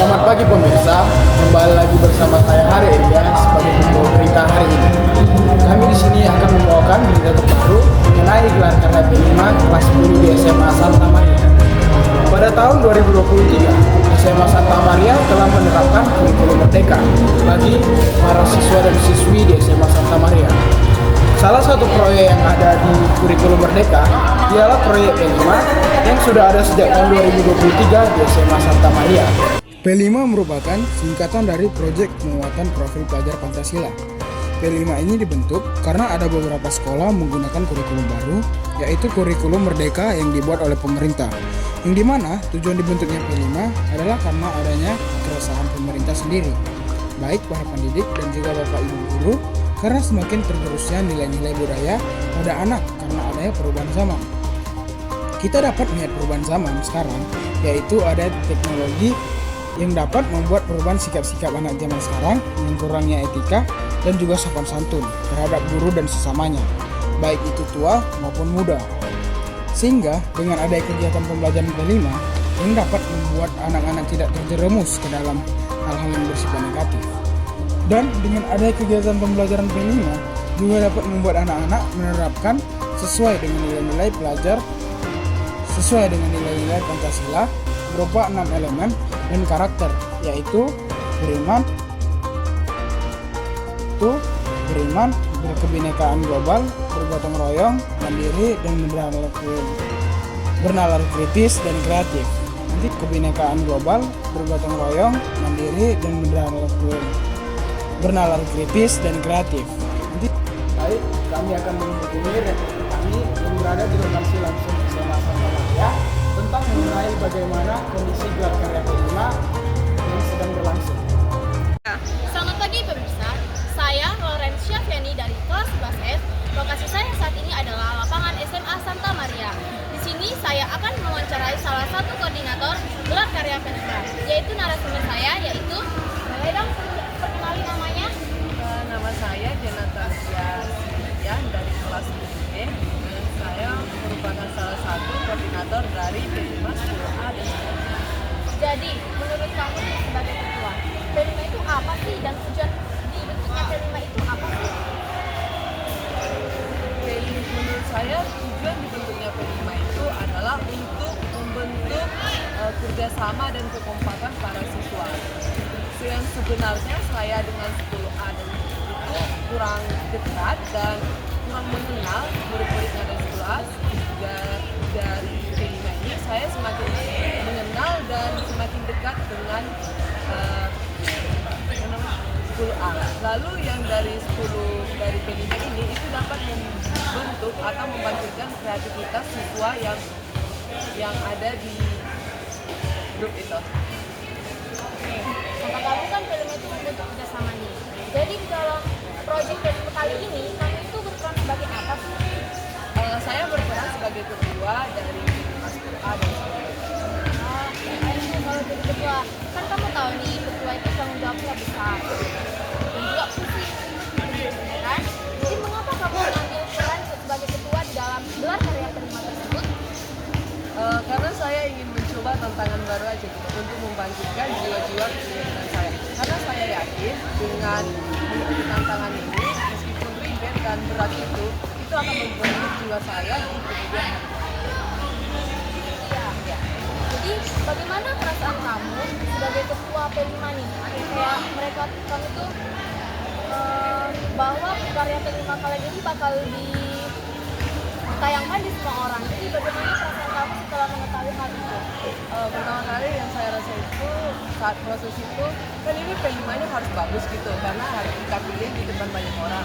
Selamat pagi pemirsa, kembali lagi bersama saya Hari Elia sebagai pembawa berita hari ini. Kami di sini akan membawakan berita terbaru mengenai gelar karya P5 kelas 10 di SMA Santa Maria. Pada tahun 2023, SMA Santa Maria telah menerapkan kurikulum merdeka bagi para siswa dan siswi di SMA Santa Maria. Salah satu proyek yang ada di kurikulum merdeka ialah proyek P5 yang sudah ada sejak tahun 2023 di SMA Santa Maria. P5 merupakan singkatan dari Proyek Penguatan Profil Pelajar Pancasila. P5 ini dibentuk karena ada beberapa sekolah menggunakan kurikulum baru, yaitu kurikulum merdeka yang dibuat oleh pemerintah. Yang dimana tujuan dibentuknya P5 adalah karena adanya keresahan pemerintah sendiri, baik para pendidik dan juga bapak ibu guru, karena semakin tergerusnya nilai-nilai budaya pada anak karena adanya perubahan zaman. Kita dapat melihat perubahan zaman sekarang, yaitu ada teknologi yang dapat membuat perubahan sikap-sikap anak zaman sekarang dengan kurangnya etika dan juga sopan santun terhadap guru dan sesamanya, baik itu tua maupun muda. Sehingga dengan adanya kegiatan pembelajaran P5 yang dapat membuat anak-anak tidak terjerumus ke dalam hal-hal yang bersifat negatif. Dan dengan adanya kegiatan pembelajaran P5 juga dapat membuat anak-anak menerapkan sesuai dengan nilai-nilai Pancasila berupa 6 elemen dan karakter, yaitu beriman, berkebinekaan global, bergotong royong, mandiri, dan bernalar kritis dan kreatif. Nanti kebinekaan global, bergotong royong, mandiri, dan bernalar kritis dan kreatif. Nanti baik, kami akan menghubungi rekan kami yang berada di lokasi langsung SMA Santa Maria tentang mengenai bagaimana kondisi gelar karya P5 yang sedang berlangsung. Selamat pagi pemirsa, saya Laurencia Fiani dari kelas 11S. Lokasi saya saat ini adalah lapangan SMA Santa Maria. Di sini saya akan mewawancarai salah satu koordinator gelar karya P5, yaitu narasumber saya, yaitu boleh dong perkenalkan namanya? Nama saya Jenatasia Sitian dari kelas 10B. Saya merupakan salah satu koordinator dari P5 10A dan 10B. Jadi, menurut kamu sebagai ketua, P5 itu apa sih dan tujuan dibentuknya P5 itu apa sih? Menurut saya tujuan dibentuknya P5 itu adalah untuk membentuk kerjasama dan kekompakan para siswa. Yang sebenarnya saya dengan 10A dan 10B itu kurang dekat dan kurang mengenal murid-murid yang ada di 10A. Dari P5 ini saya semakin mengenal dan semakin dekat dengan 10A. Lalu yang dari P5 ini itu dapat membentuk atau membangkitkan kreativitas siswa yang ada di grup itu. Kata kamu kan P5 itu membentuk kerjasama nih. Jadi dalam proyek P5 kali ini, kamu itu berperan sebagai apa sih? Saya berperan sebagai ketua dari kelas 10A dan 10B. Kalau jadi ketua, kan kamu tahu nih ketua itu tanggung jawabnya besar dan juga pusing, ya kan? Jadi mengapa kamu mengambil peran sebagai ketua di dalam gelar karya P5 tersebut? Karena saya ingin mencoba tantangan baru aja gitu, untuk membangkitkan jiwa-jiwa kepemimpinan saya. Karena saya yakin dengan mengikuti tantangan ini, meskipun ribet dan berat itu akan membentuk jiwa saya di kemudian hari. Iya. Jadi bagaimana perasaan kamu sebagai ketua P5 nih? Kayak kamu tuh bahwa karya P5 kalian ini bakal ditayangkan di semua orang. Jadi bagaimana perasaan kamu setelah mengetahui hal itu? Pertama kali yang saya rasa itu saat proses itu kan ini P5-nya harus bagus gitu karena harus kita pilih di depan banyak orang.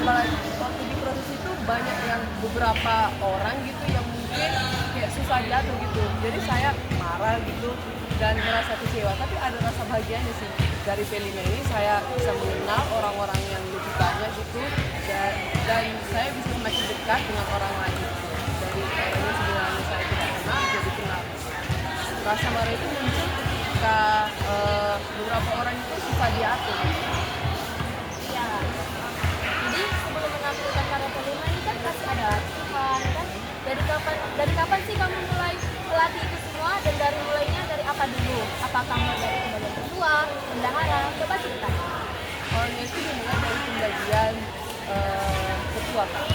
Apalagi waktu di proses itu banyak yang beberapa orang gitu yang mungkin kayak susah jatuh gitu. Jadi saya marah gitu dan merasa kecewa. Tapi ada rasa bahagianya sih dari P5 ini saya bisa mengenal orang-orang yang lebih banyak gitu dan saya bisa semakin dekat dengan orang lain. Dari orang yang sebenarnya saya tidak kenal jadi kenal. Rasa marah itu muncul ketika beberapa orang itu susah diatur. Iya. Jadi sebelum menampilkan karya P5 ini kan pasti ada latihan kan? Dari kapan sih kamu mulai melatih itu semua dan dari mulainya dari apa dulu? Apakah mulai dari ketua, bendahara, coba ceritakan. Awalnya itu dimulai dari pembagian ketua Kak.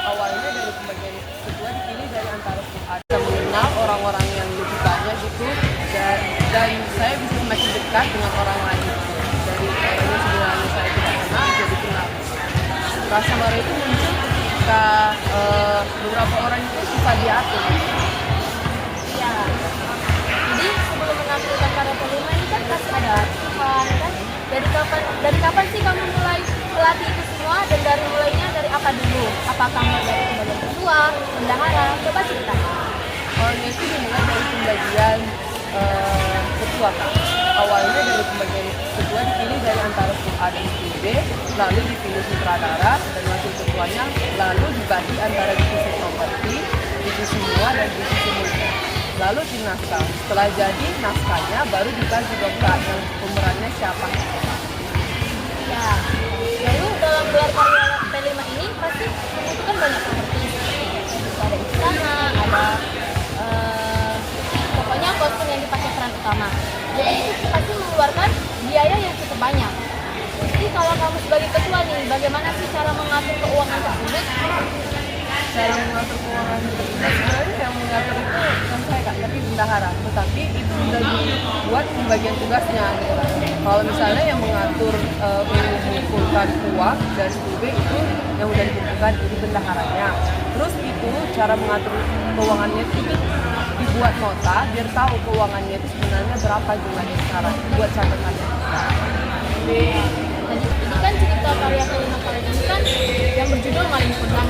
Awalnya dari pembagian ketua dipilih dari antara ada mengenal orang-orang yang lebih banyak gitu dan saya bisa semakin dekat dengan orang lain gitu. Dari orang yang sebenarnya saya tidak kenal jadi kenal. Rasa marah itu muncul ketika beberapa orang itu susah diatur. Ya, jadi sebelum menampilkan karya kelima ini kan pasti ada latihan kan? Dari kapan sih kamu mulai melatih itu semua dan dari mulainya dari apa dulu? Apakah mulai dari pembagian ketua, bendahara? Coba ceritakan. Awalnya itu dimulai dari pembagian ketua Kak. Awalnya dari pembagian ketua dipilih dari antara tim A dan tim B, lalu dipilih sutradara dan wakil ketuanya, lalu dibagi antara divisi properti, divisi semua dan divisi multi. Lalu tim naskah. Setelah jadi naskahnya baru dikasih dong Kak yang pemerannya siapa. Ya, lalu dalam gelar karya P5 ini pasti membutuhkan banyak properti. Ada istana, ada pokoknya kostum yang dipakai peran utama. Jadi itu pasti mengeluarkan biaya yang cukup banyak. Jadi kalau kamu sebagai ketua nih, bagaimana sih cara mengatur keuangan tersebut? Cara mengatur keuangan itu sebenarnya yang mengatur itu bukan saya Kak, tapi bendahara. Tetapi itu sudah dibuat pembagian tugasnya gitu kan. Kalau misalnya yang mengatur mengumpulkan uang dari UB itu yang sudah dikumpulkan jadi bendaharanya. Terus itu cara mengatur keuangannya itu dibuat nota biar tahu keuangannya itu sebenarnya berapa jumlahnya sekarang. Buat catatannya. Dan ini kan cerita karya kelima kalian ini kan yang berjudul Maling Kundang.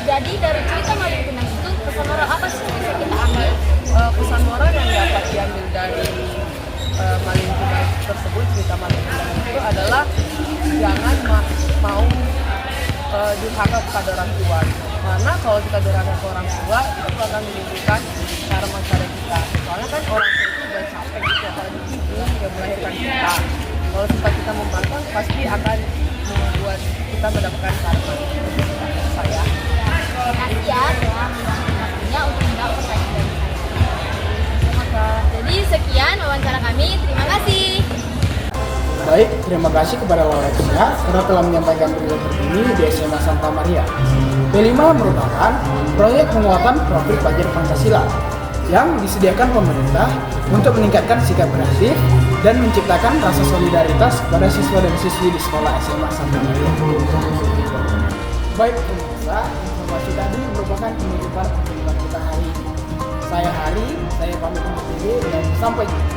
Jadi dari cerita Maling Kundang itu pesan moral apa sih yang bisa kita ambil? Pesan moral yang dapat diambil dari Maling Kundang tersebut, cerita Maling Kundang itu adalah jangan mau durhaka kepada orang tua. Karena kalau kita durhaka ke orang tua itu akan menimbulkan cara masyarakat kita. Soalnya kan orang tua itu udah capek gitu apalagi ibu yang melahirkan kita. Kalau sempat kita membangkang pasti akan membuat kita mendapatkan karma. Saya. Terima kasih ya telah meluangkan waktunya untuk menjawab pertanyaan dari saya. Jadi sekian wawancara kami. Terima kasih. Baik, terima kasih kepada Laurencia karena telah menyampaikan berita terkini di SMA Santa Maria. P5 merupakan proyek penguatan profil pelajar Pancasila yang disediakan pemerintah untuk meningkatkan sikap kreatif dan menciptakan rasa solidaritas pada siswa dan siswi di sekolah SMA Santa Maria. Baik, pemirsa, informasi tadi merupakan penutupan pertemuan kita hari ini. Saya Hari, saya pamit undur diri dan sampai jumpa.